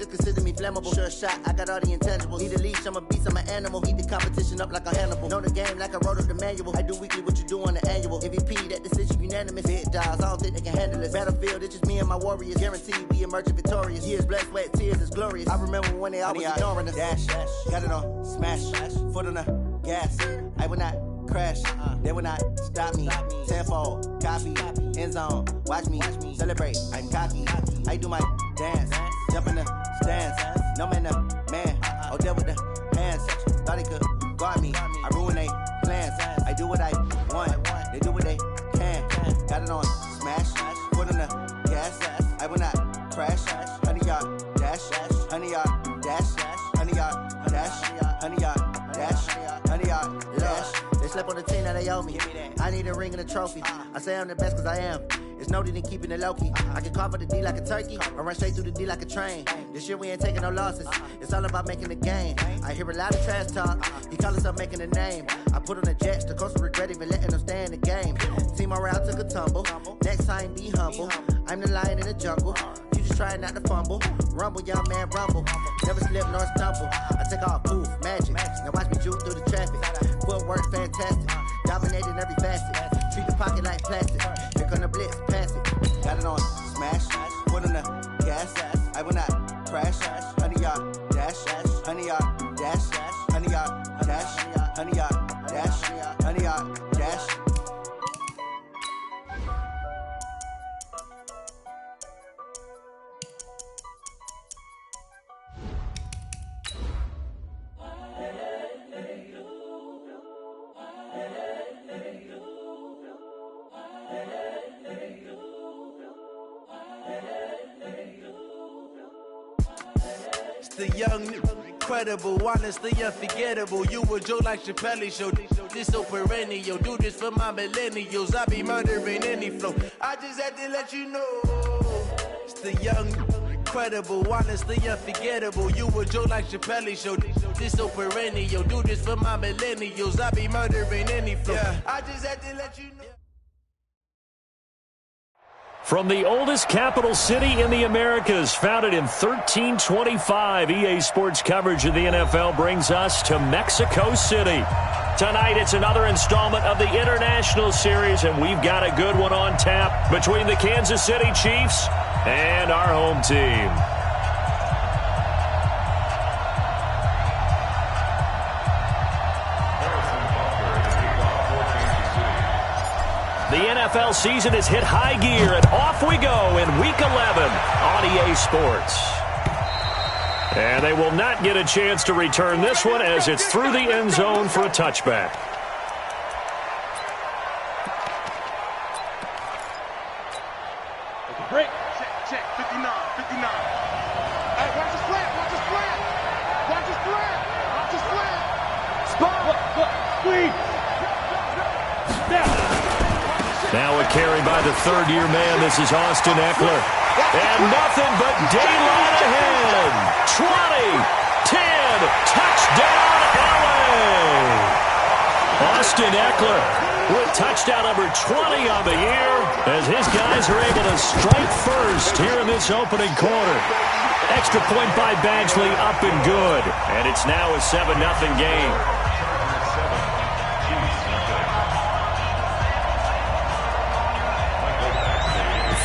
just consider me flammable. Sure shot, I got all the intangibles. Need a leash, I'm a beast, I'm an animal. Eat the competition up like a Hannibal. Know the game like I wrote up the manual. I do weekly what you do on the annual. MVP, that decision unanimous. Hit dials, I don't think they can handle it. Battlefield, it's just me and my warriors. Guaranteed we emerge victorious. Years, blood, sweat, tears is glorious. I remember when they always ignoring us. Dash, got it on, smash, foot on the gas. I will not crash, they will not stop me. Tenfold, copy, end zone, watch me celebrate. I'm cocky, I do my dance, jump in the stands. No man, man, oh there with the hands. Thought they could guard me, I ruin they plans. I do what I want, they do what they can. Got it on, smash, foot on the gas. I will not crash, 100-yard dash, 100-yard dash, 100-yard dash, 100-yard dash, 100-yard dash. They slept on the team that they owe me. I need a ring and a trophy. I say I'm the best cause I am. It's noted in keeping it low-key. I can carve up the D like a turkey or run straight through the D like a train. This year we ain't taking no losses. It's all about making the game. I hear a lot of trash talk. He call himself making a name. I put on the Jets. The coach will regret even letting them stay in the game. Team morale took a tumble. Next time be humble. I'm the lion in the jungle. You just try not to fumble. Rumble, young man, rumble. Never slip nor stumble. I take off, poof, magic. Now watch me juke through the traffic. Footwork fantastic. Dominating every facet. Treat the pocket like plastic. Here come the blitz, pass it. Got it on, smash. Foot on the gas. I will not crash. 100-yard dash. 100-yard dash. 100-yard dash. 100-yard dash. 100-yard dash. The young, incredible, honestly unforgettable. You a Joe like Chappelle show. This so perennial. Do this for my millennials. I be murdering any flow. I just had to let you know. It's the young, incredible, honestly unforgettable. You a Joe like Chappelle show. This so perennial. Do this for my millennials. I be murdering any flow. I just had to let you know. From the oldest capital city in the Americas, founded in 1325, EA Sports coverage of the NFL brings us to Mexico City. Tonight, it's another installment of the International Series, and we've got a good one on tap between the Kansas City Chiefs and our home team. The NFL season has hit high gear, and off we go in Week 11 on EA Sports. And they will not get a chance to return this one as it's through the end zone for a touchback. Break. Check. 59. Hey, watch the slant. Watch the slant. Spot. Squeeze. Now a carry by the third-year man. This is Austin Eckler. And nothing but daylight ahead. 20, 10, touchdown LA. Austin Eckler with touchdown number 20 on the year as his guys are able to strike first here in this opening quarter. Extra point by Badgley, up and good. And it's now a 7-0 game.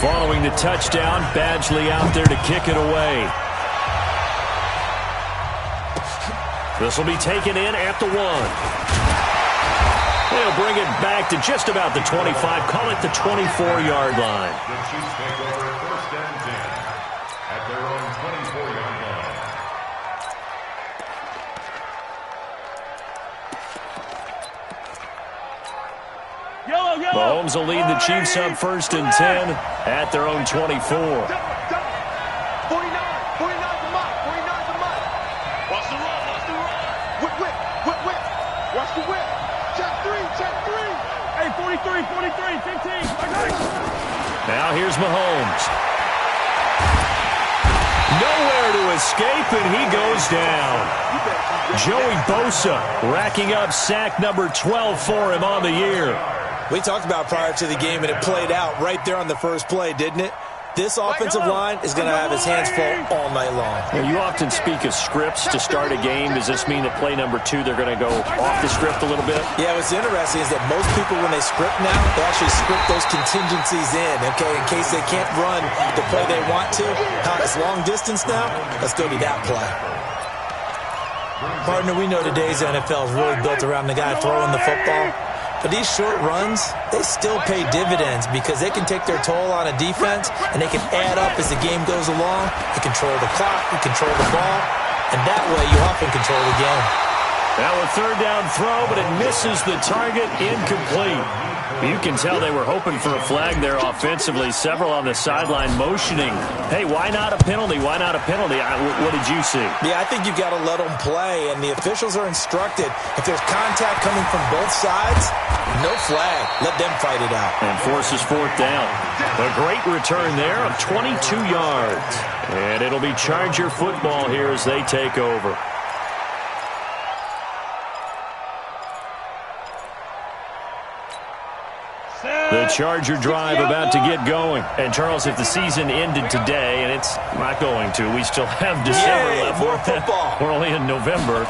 Following the touchdown, Badgley out there to kick it away. This will be taken in at the 1. They'll bring it back to just about the 25, call it the 24-yard line. The Chiefs take over first and 10 at their own 24-yard line. Mahomes will lead the Chiefs up first and 10 at their own 24. 49's a mile. Watch the run. Whip. Watch the whip. Check three. Hey, 43, 15. Now here's Mahomes. Nowhere to escape, and he goes down. Joey Bosa racking up sack number 12 for him on the year. We talked about prior to the game, and it played out right there on the first play, didn't it? This offensive line is going to have his hands full all night long. Well, you often speak of scripts to start a game. Does this mean that play number 2, they're going to go off the script a little bit? Yeah, what's interesting is that most people, when they script now, they actually script those contingencies in, okay, in case they can't run the play they want to. It's long distance now. Let's go to that play. Partner, we know today's NFL is really built around the guy throwing the football. But these short runs, they still pay dividends because they can take their toll on a defense and they can add up as the game goes along. You control the clock, you control the ball, and that way you often control the game. Now a third down throw, but it misses the target, incomplete. You can tell they were hoping for a flag there offensively. Several on the sideline motioning. Hey, why not a penalty? Why not a penalty? What did you see? Yeah, I think you've got to let them play, and the officials are instructed. If there's contact coming from both sides, no flag. Let them fight it out. And forces fourth down. A great return there of 22 yards. And it'll be Charger football here as they take over. The Charger drive about to get going. And, Charles, if the season ended today, and it's not going to, we still have December left. More football. We're only in November.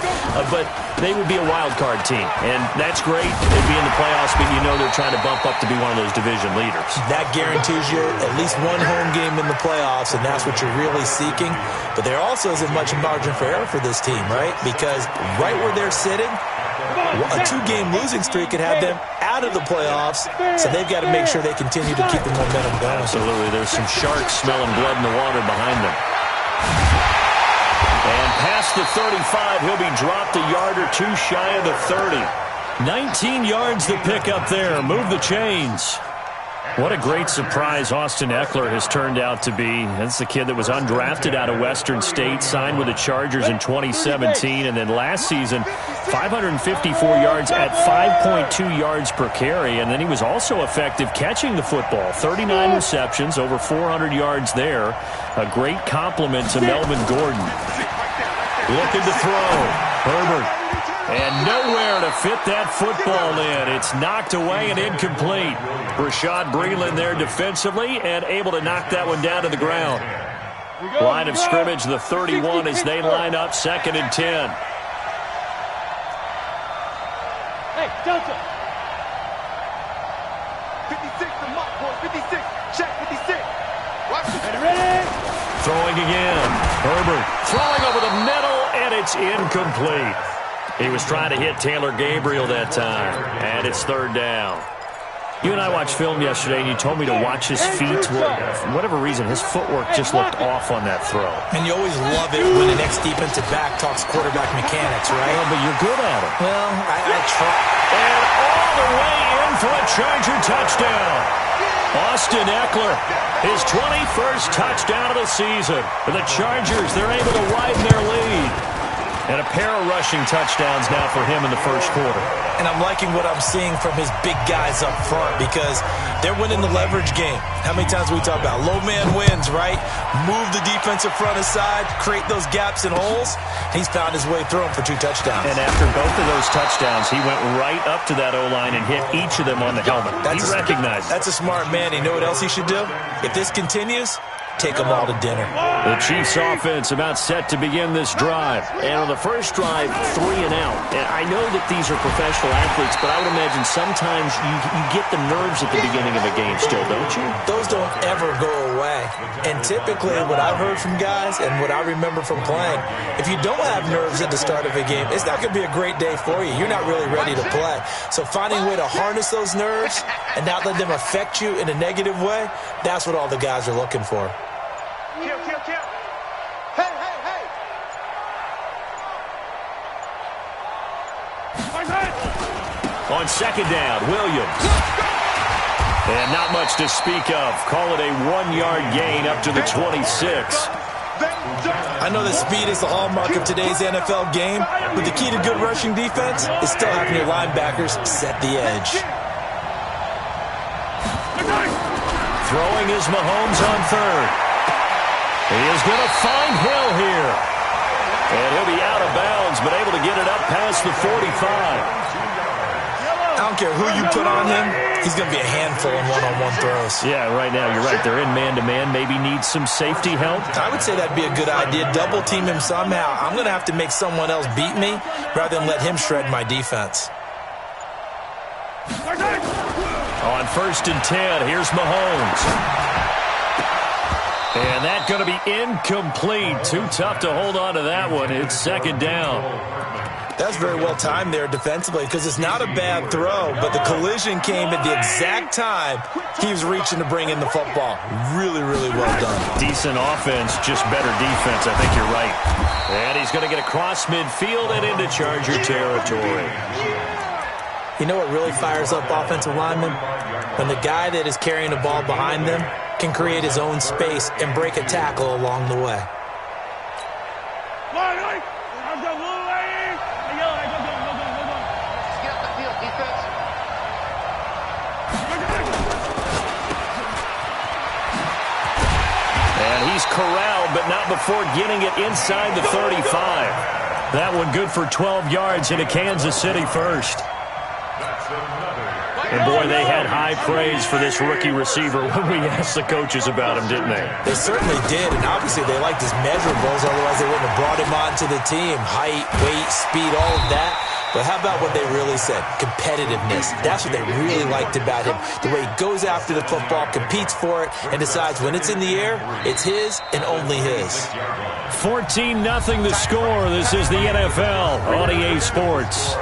But they would be a wild card team. And that's great. They'd be in the playoffs, but you know they're trying to bump up to be one of those division leaders. That guarantees you at least one home game in the playoffs, and that's what you're really seeking. But there also isn't much margin for error for this team, right? Because right where they're sitting, a 2-game losing streak could have them out of the playoffs, so they've got to make sure they continue to keep the momentum going. Absolutely. There's some sharks smelling blood in the water behind them. And past the 35, he'll be dropped a yard or two shy of the 30. 19 yards to pick up there. Move the chains. What a great surprise Austin Eckler has turned out to be. That's the kid that was undrafted out of Western State, signed with the Chargers in 2017, and then last season, 554 yards at 5.2 yards per carry, and then he was also effective catching the football. 39 receptions, over 400 yards there. A great compliment to Melvin Gordon. Looking to throw. Herbert. And nowhere to fit that football in. It's knocked away and incomplete. Rashad Breeland there defensively and able to knock that one down to the ground. Line of scrimmage, the 31 as they line up, 2nd and 10. Hey, Delta. 56, the mark, boy. 56. Check 56. Watch it. Ready? Throwing again. Herbert throwing over the middle, and it's incomplete. He was trying to hit Taylor Gabriel that time, and it's 3rd down. You and I watched film yesterday, and you told me to watch his feet. For whatever reason, his footwork just looked off on that throw. And you always love it when the next defensive back talks quarterback mechanics, right? Well, but you're good at it. Well, I try. And all the way in for a Charger touchdown. Austin Eckler, his 21st touchdown of the season. For the Chargers, they're able to widen their lead. And a pair of rushing touchdowns now for him in the first quarter. And I'm liking what I'm seeing from his big guys up front because they're winning the leverage game. How many times we talk about low man wins, right? Move the defensive front aside, create those gaps and holes. He's found his way through them for 2 touchdowns. And after both of those touchdowns, he went right up to that O-line and hit each of them on the helmet. He recognized it. That's a smart man. You know what else he should do? If this continues, take them all to dinner. The Chiefs offense about set to begin this drive. And on the first drive, 3 and out. And I know that these are professional athletes, but I would imagine sometimes you get the nerves at the beginning of a game still, don't you? Those don't ever go away. And typically what I've heard from guys and what I remember from playing, if you don't have nerves at the start of a game, it's not going to be a great day for you. You're not really ready to play. So finding a way to harness those nerves and not let them affect you in a negative way, that's what all the guys are looking for. Kill, kill, kill. Hey, hey, hey. On 2nd down, Williams. And not much to speak of. Call it a 1-yard gain up to the 26. I know that speed is the hallmark of today's NFL game, but the key to good rushing defense is still having your linebackers set the edge. Throwing is Mahomes on 3rd. He is going to find Hill here. And he'll be out of bounds, but able to get it up past the 45. I don't care who you put on him, he's going to be a handful in one-on-one throws. Yeah, right now, you're right. They're in man-to-man. Maybe need some safety help. I would say that'd be a good idea. Double team him somehow. I'm going to have to make someone else beat me rather than let him shred my defense. On 1st and 10, here's Mahomes. And that's going to be incomplete. Too tough to hold on to that one. It's 2nd down. That's very well timed there defensively because it's not a bad throw, but the collision came at the exact time he was reaching to bring in the football. Really, really well done. Decent offense, just better defense. I think you're right. And he's going to get across midfield and into Charger territory. You know what really fires up offensive linemen? When the guy that is carrying the ball behind them can create his own space and break a tackle along the way. And he's corralled, but not before getting it inside the 35. That one good for 12 yards into Kansas City first. And, boy, they had high praise for this rookie receiver when we asked the coaches about him, didn't they? They certainly did, and obviously they liked his measurables, otherwise they wouldn't have brought him onto the team. Height, weight, speed, all of that. But how about what they really said? Competitiveness. That's what they really liked about him. The way he goes after the football, competes for it, and decides when it's in the air, it's his and only his. 14-0 the score. This is the NFL on EA Sports.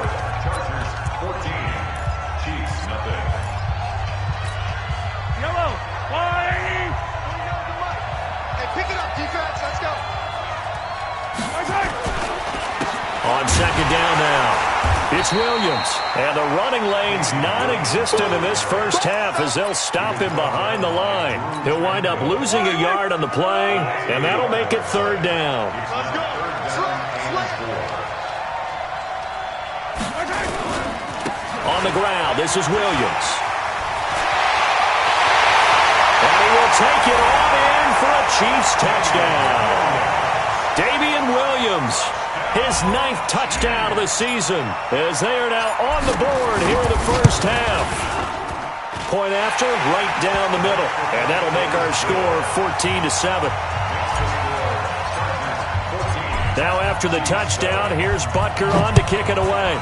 On 2nd down now, it's Williams. And the running lane's non-existent in this first half as they'll stop him behind the line. He'll wind up losing a yard on the play, and that'll make it 3rd down. On the ground, this is Williams. And he will take it on in for a Chiefs touchdown. Damian Williams. His 9th touchdown of the season as they are now on the board here in the first half. Point after, right down the middle. And that'll make our score 14-7. Now after the touchdown, here's Butker on to kick it away.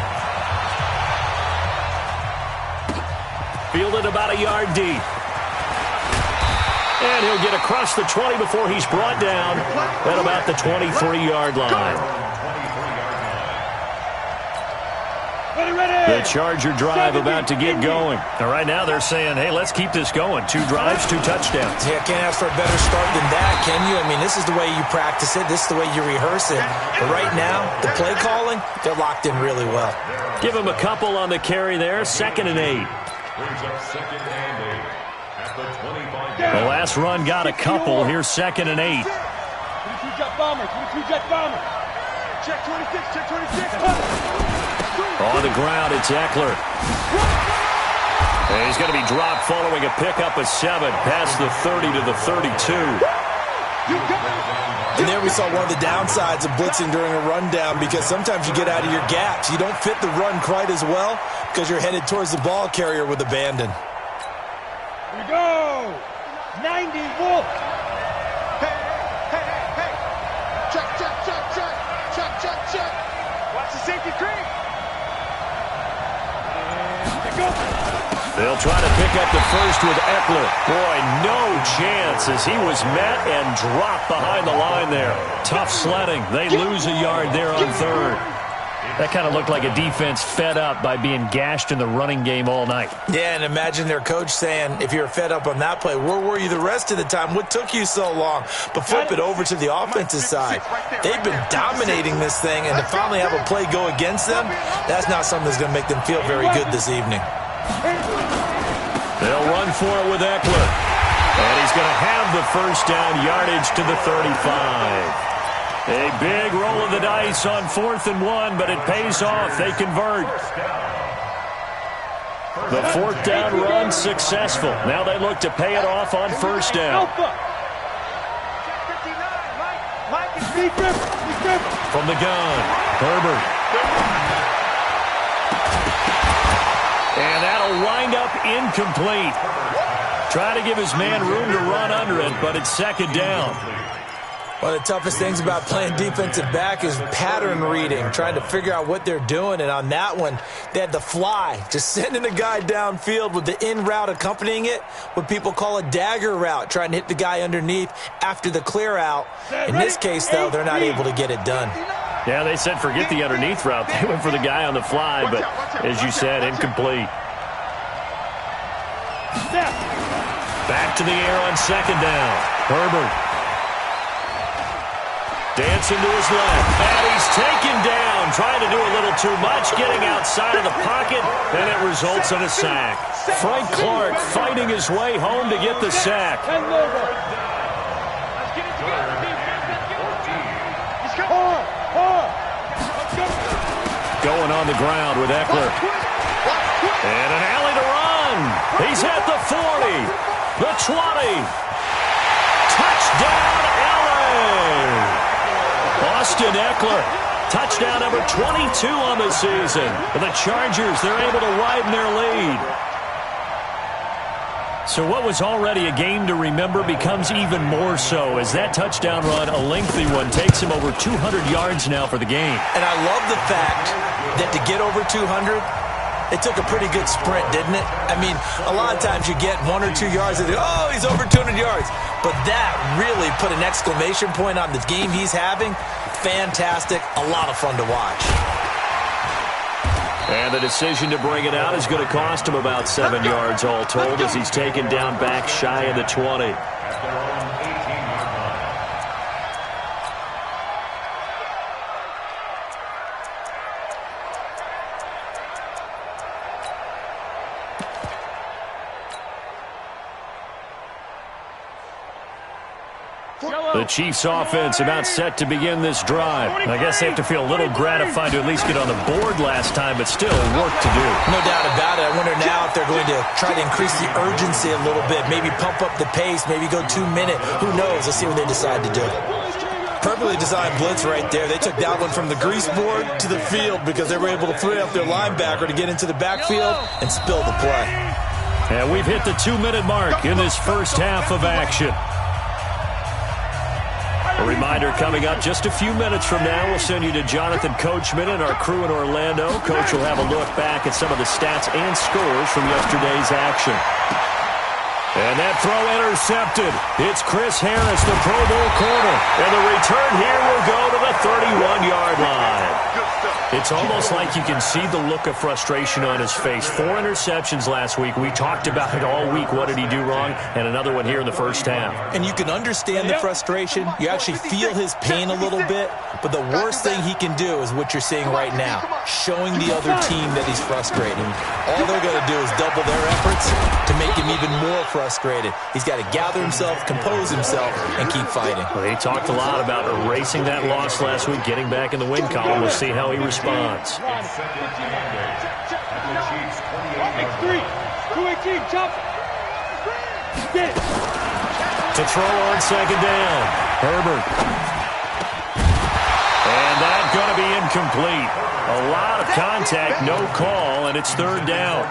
Fielded about a yard deep. And he'll get across the 20 before he's brought down at about the 23-yard line. The Charger drive about to get going. And right now they're saying, hey, let's keep this going. 2 drives, 2 touchdowns. Yeah, can't ask for a better start than that, can you? I mean, this is the way you practice it. This is the way you rehearse it. But right now, the play calling, they're locked in really well. Give him a couple on the carry there. 2nd and 8. The last run got a couple. Here's 2nd and 8. 22 jet bomber, 22 jet bomber. Check 26, check 26. On the ground, it's Eckler. And he's going to be dropped following a pickup of 7 past the 30 to the 32. And there we saw one of the downsides of blitzing during a rundown because sometimes you get out of your gaps. You don't fit the run quite as well because you're headed towards the ball carrier with abandon. Here we go. 90 Wolf. Hey. Check. Watch the safety creep. They'll try to pick up the first with Eckler. Boy, no chance as he was met and dropped behind the line there. Tough sledding. They lose a yard there on 3rd. That kind of looked like a defense fed up by being gashed in the running game all night. Yeah, and imagine their coach saying, if you're fed up on that play, where were you the rest of the time? What took you so long? But flip it over to the offensive side. They've been dominating this thing, and to finally have a play go against them, that's not something that's going to make them feel very good this evening. They'll run for it with Eckler. And he's going to have the first down yardage to the 35. A big roll of the dice on 4th and 1, but it pays off. They convert. The 4th down run successful. Now they look to pay it off on 1st down. From the gun, Herbert. And that'll wind up incomplete. Try to give his man room to run under it, but it's second down. One of the toughest things about playing defensive back is pattern reading, trying to figure out what they're doing. And on that one, they had the fly, just sending a guy downfield with the in route accompanying it, what people call a dagger route, trying to hit the guy underneath after the clear out. In this case, though, they're not able to get it done. Yeah, they said forget the underneath route. They went for the guy on the fly, but as you said, incomplete. Back to the air on second down. Herbert. Dancing to his left, and he's taken down, trying to do a little too much, getting outside of the pocket, and it results in a sack. Frank Clark fighting his way home to get the sack. Going on the ground with Eckler. And an alley to run. He's at the 40, the 20. Touchdown, LA! Austin Eckler, touchdown number 22 on the season. For the Chargers, they're able to widen their lead. So what was already a game to remember becomes even more so as that touchdown run, a lengthy one, takes him over 200 yards now for the game. And I love the fact that to get over 200, it took a pretty good sprint, didn't it? I mean, a lot of times you get 1 or 2 yards and oh, he's over 200 yards. But that really put an exclamation point on the game he's having. Fantastic. A lot of fun to watch. And the decision to bring it out is going to cost him about 7 yards all told as he's taken down back shy of the 20. The Chiefs offense about set to begin this drive. I guess they have to feel a little gratified to at least get on the board last time, but still work to do. No doubt about it. I wonder now if they're going to try to increase the urgency a little bit, maybe pump up the pace, maybe go 2 minute. Who knows? Let's see what they decide to do. Perfectly designed blitz right there. They took that one from the grease board to the field because they were able to free up their linebacker to get into the backfield and spill the play. And we've hit the 2-minute mark in this first half of action. A reminder coming up just a few minutes from now, we'll send you to Jonathan Coachman and our crew in Orlando. Coach will have a look back at some of the stats and scores from yesterday's action. And that throw intercepted. It's Chris Harris, the Pro Bowl corner. And the return here will go to the 31-yard line. It's almost like you can see the look of frustration on his face. 4 interceptions last week. We talked about it all week. What did he do wrong? And another one here in the first half. And you can understand the frustration. You actually feel his pain a little bit. But the worst thing he can do is what you're seeing right now, showing the other team that he's frustrated. All they're going to do is double their efforts to make him even more frustrated. He's got to gather himself, compose himself, and keep fighting. Well, he talked a lot about erasing that loss last week, getting back in the win column. We'll see how he responds. X3, 218, chop. Get it. To throw on second down. Herbert. And that's going to be incomplete. A lot of contact, no call, and it's third down.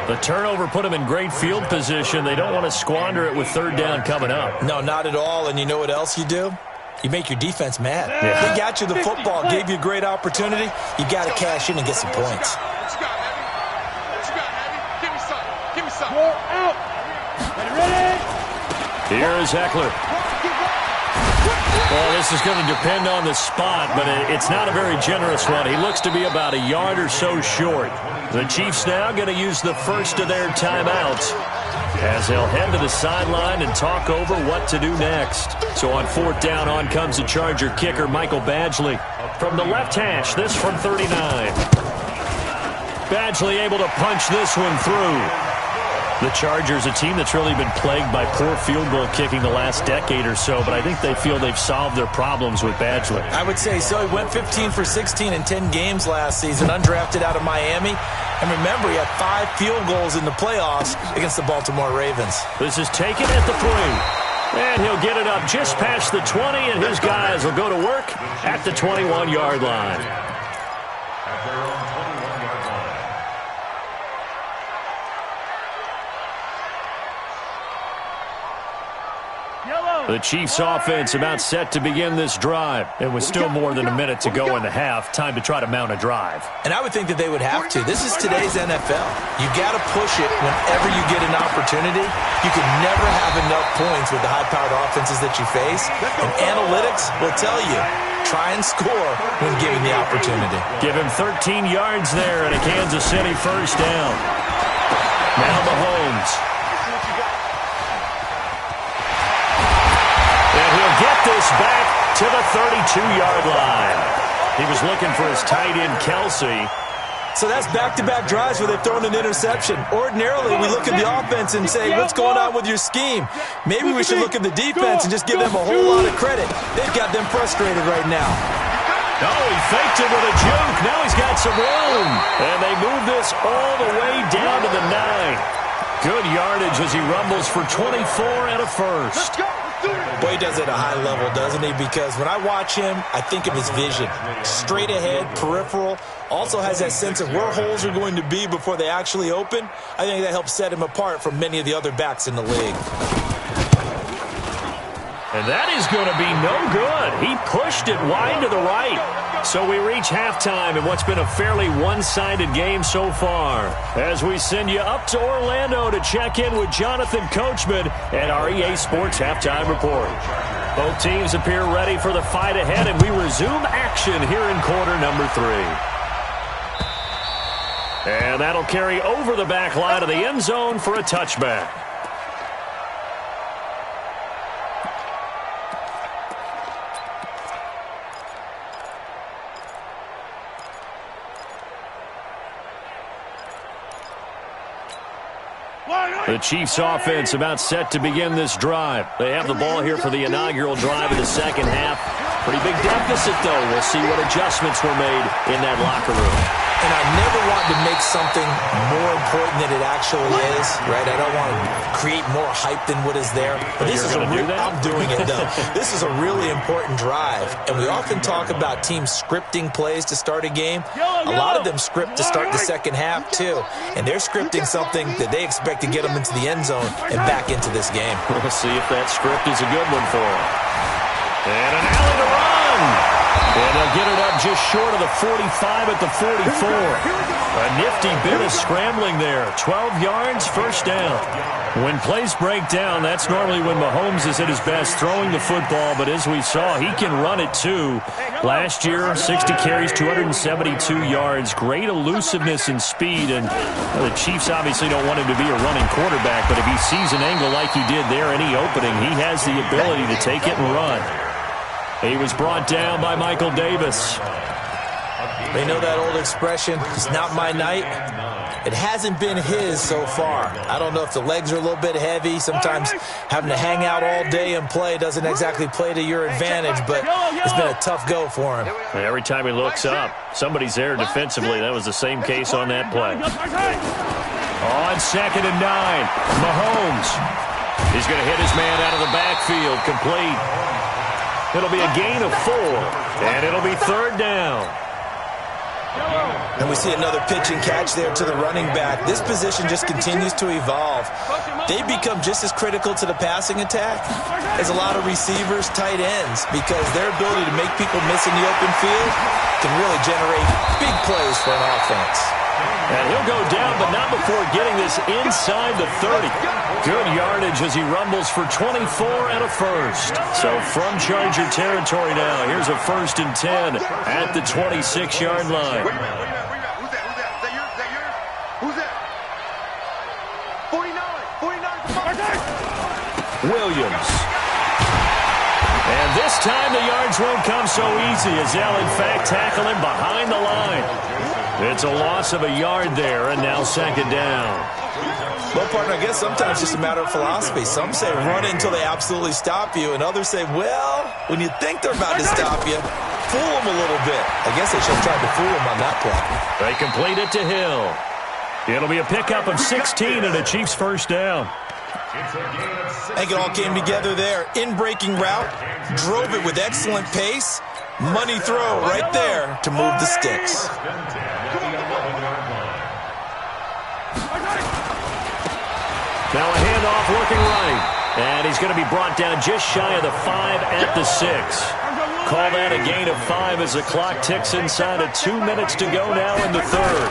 The turnover put them in great field position. They don't want to squander it with third down coming up. No, not at all. And you know what else you do? You make your defense mad. Yeah. They got you the football, gave you a great opportunity. You got to cash in and get some points. What you got, Heavy? What you got, Heavy? Give me some. Give me some. Roll out. Ready? Here is Eckler. Well, this is going to depend on the spot, but it's not a very generous one. He looks to be about a yard or so short. The Chiefs now going to use the first of their timeouts as they'll head to the sideline and talk over what to do next. So on fourth down, on comes the Charger kicker, Michael Badgley. From the left hash, this from 39. Badgley able to punch this one through. The Chargers, a team that's really been plagued by poor field goal kicking the last decade or so, but I think they feel they've solved their problems with Badgley. I would say so. He went 15 for 16 in 10 games last season, undrafted out of Miami. And remember, he had 5 field goals in the playoffs against the Baltimore Ravens. This is taken at the 3. And he'll get it up just past the 20, and his guys will go to work at the 21-yard line. The Chiefs offense about set to begin this drive. And with still more than a minute to go in the half, time to try to mount a drive. And I would think that they would have to. This is today's NFL. You got to push it whenever you get an opportunity. You can never have enough points with the high-powered offenses that you face. And analytics will tell you, try and score when given the opportunity. Give him 13 yards there and a Kansas City first down. Now Mahomes. And he'll get this back to the 32-yard line. He was looking for his tight end, Kelsey. So that's back-to-back drives where they've thrown an interception. Ordinarily, we look at the offense and say, what's going on with your scheme? Maybe we should look at the defense and just give them a whole lot of credit. They've got them frustrated right now. Oh, he faked it with a juke. Now he's got some room. And they move this all the way down to the 9. Good yardage as he rumbles for 24 and a first. Boy, he does it at a high level, doesn't he? Because when I watch him, I think of his vision. Straight ahead, peripheral. Also has that sense of where holes are going to be before they actually open. I think that helps set him apart from many of the other backs in the league. And that is going to be no good. He pushed it wide to the right. So we reach halftime in what's been a fairly one-sided game so far. As we send you up to Orlando to check in with Jonathan Coachman and our EA Sports Halftime Report. Both teams appear ready for the fight ahead, and we resume action here in quarter number 3. And that'll carry over the back line of the end zone for a touchback. The Chiefs offense about set to begin this drive. They have the ball here for the inaugural drive of the second half. Pretty big deficit, though. We'll see what adjustments were made in that locker room. And I never want to make something more important than it actually is, right? I don't want to create more hype than what is there. But this is I'm doing it, though. This is a really important drive. And we often talk about teams scripting plays to start a game. A lot of them script to start the second half, too. And they're scripting something that they expect to get them into the end zone and back into this game. We'll see if that script is a good one for them. And an alley to run. And they'll get it up just short of the 45 at the 44. A nifty bit of scrambling there. 12 yards, first down. When plays break down, that's normally when Mahomes is at his best throwing the football. But as we saw, he can run it too. Last year, 60 carries, 272 yards. Great elusiveness and speed. And the Chiefs obviously don't want him to be a running quarterback. But if he sees an angle like he did there, any opening, he has the ability to take it and run. He was brought down by Michael Davis. They know that old expression, it's not my night. It hasn't been his so far. I don't know if the legs are a little bit heavy. Sometimes having to hang out all day and play doesn't exactly play to your advantage, but it's been a tough go for him. Every time he looks up, somebody's there defensively. That was the same case on that play. On 2nd and 9, Mahomes. He's going to hit his man out of the backfield, complete. It'll be a gain of 4, and it'll be 3rd down. And we see another pitch and catch there to the running back. This position just continues to evolve. They become just as critical to the passing attack as a lot of receivers, tight ends, because their ability to make people miss in the open field can really generate big plays for an offense. And he'll go down, but not before getting this inside the 30. Good yardage as he rumbles for 24 and a first. So from Charger territory now, here's a 1st and 10 at the 26-yard line. Who's that? Who's that? 49. Williams. And this time the yards won't come so easy as they'll, in fact, tackle him behind the line. It's a loss of a yard there, and now 2nd down. Well, partner, I guess sometimes it's just a matter of philosophy. Some say run it until they absolutely stop you, and others say, well, when you think they're about to stop you, fool them a little bit. I guess they should have tried to fool them on that play. They complete it to Hill. It'll be a pickup of 16 and a Chiefs first down. I think it all came together there. In-breaking route, drove it with excellent pace. Money throw right there to move the sticks. Now a handoff looking right. And he's going to be brought down just shy of the 5 at the 6. Call that a gain of 5 as the clock ticks inside of 2 minutes to go now in the third.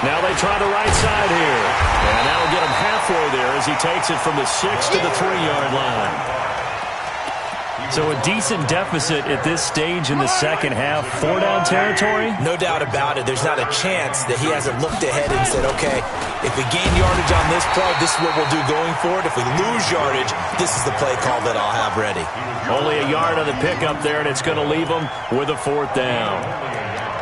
Now they try the right side here. And that'll get him halfway there as he takes it from the 6 to the 3-yard line. So a decent deficit at this stage in the second half. 4-down territory? No doubt about it. There's not a chance that he hasn't looked ahead and said, okay, if we gain yardage on this play, this is what we'll do going forward. If we lose yardage, this is the play call that I'll have ready. Only a yard on the pickup there, and it's going to leave them with a 4th down.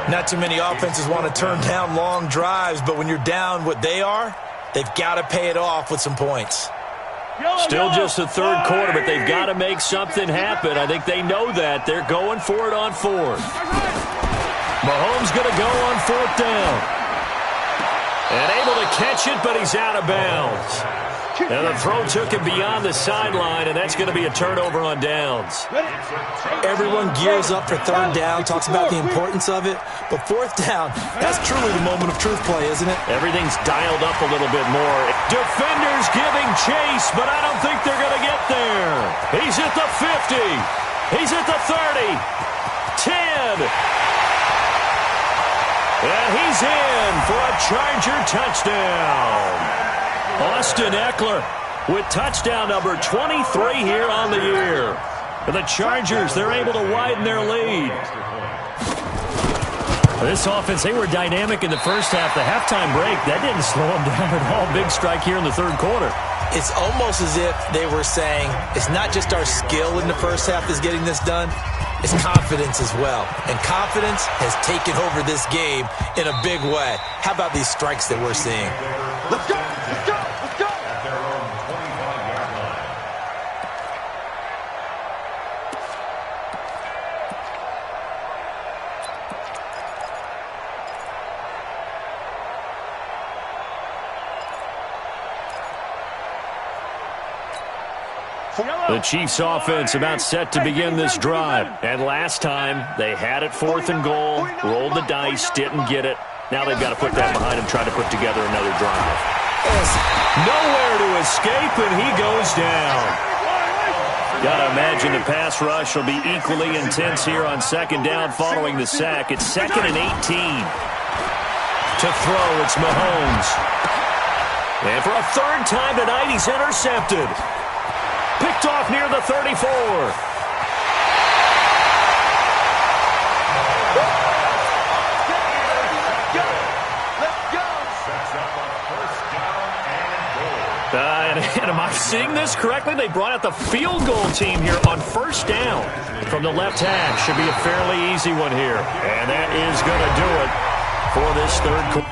Not too many offenses want to turn down long drives, but when you're down what they are, they've got to pay it off with some points. Still just the third quarter, but they've got to make something happen. I think they know that. They're going for it on 4th. Mahomes going to go on 4th down. And able to catch it, but he's out of bounds. And the throw took him beyond the sideline, and that's going to be a turnover on downs. Everyone gears up for 3rd down, talks about the importance of it. But 4th down, that's truly the moment of truth play, isn't it? Everything's dialed up a little bit more. Defenders giving chase, but I don't think they're going to get there. He's at the 50. He's at the 30. 10. And he's in for a Charger touchdown. Austin Eckler with touchdown number 23 here on the year. For the Chargers, they're able to widen their lead. This offense, they were dynamic in the first half. The halftime break, that didn't slow them down at all. Big strike here in the third quarter. It's almost as if they were saying, it's not just our skill in the first half that's getting this done, it's confidence as well. And confidence has taken over this game in a big way. How about these strikes that we're seeing? Let's go! Let's go! Let's go! At their own 25-yard line. The Chiefs offense about set to begin this drive. And last time, they had it 4th and goal, rolled the dice, didn't get it. Now they've got to put that behind them, try to put together another drive. Nowhere to escape, and he goes down. Got to imagine the pass rush will be equally intense here on 2nd down following the sack. It's 2nd and 18. To throw, it's Mahomes. And for a 3rd time tonight, he's intercepted. Picked off near the 34. And am I seeing this correctly? They brought out the field goal team here on 1st down from the left hash. Should be a fairly easy one here. And that is going to do it for this third quarter.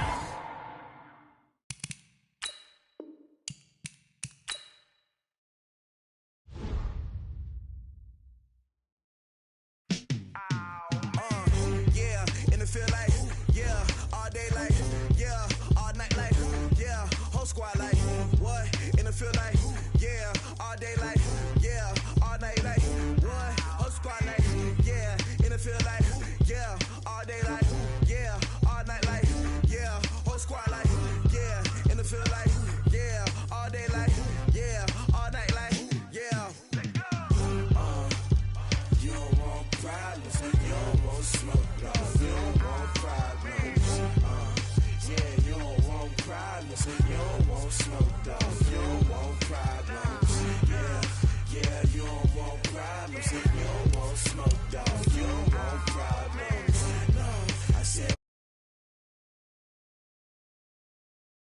You don't want problems, you don't want smoke, dog. You don't want problems.